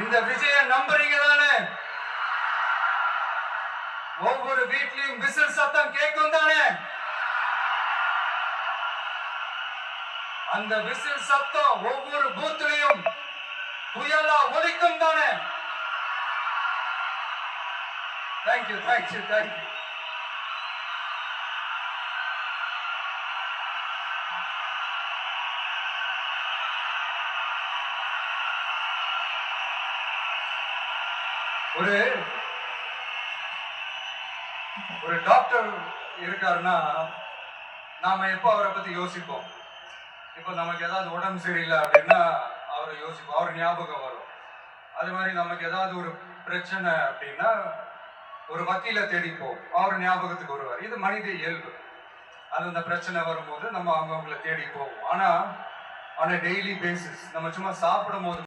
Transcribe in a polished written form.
இந்த விஜய நம்புறீங்க தானே? ஒவ்வொரு வீட்லயும் விசில் சத்தம் கேட்கும் தானே? அந்த விசில் சத்தம் ஒவ்வொரு பூத்திலையும் புயலா ஒலிக்கும் தானே? Thank you thank you thank you. ஒரு ஒரு டாக்டர் இருக்காருன்னா நாம எப்போ அவரை பத்தி யோசிப்போம்? இப்போ நமக்கு ஏதாவது உடம்பு சரியில்லை அப்படின்னா அவரை யோசிப்போம், அவர் ஞாபகம் வரும். அது மாதிரி நமக்கு ஏதாவது ஒரு பிரச்சனை அப்படின்னா ஒரு வக்கீலை தேடிப்போம், அவர் ஞாபகத்துக்கு வருவார். இது மனித இயல்பு. அது அந்த பிரச்சனை வரும்போது நம்ம அவங்களை தேடி போவோம். ஆனா டெய்லி பேசிஸ் நம்ம சும்மா சாப்பிடும் போது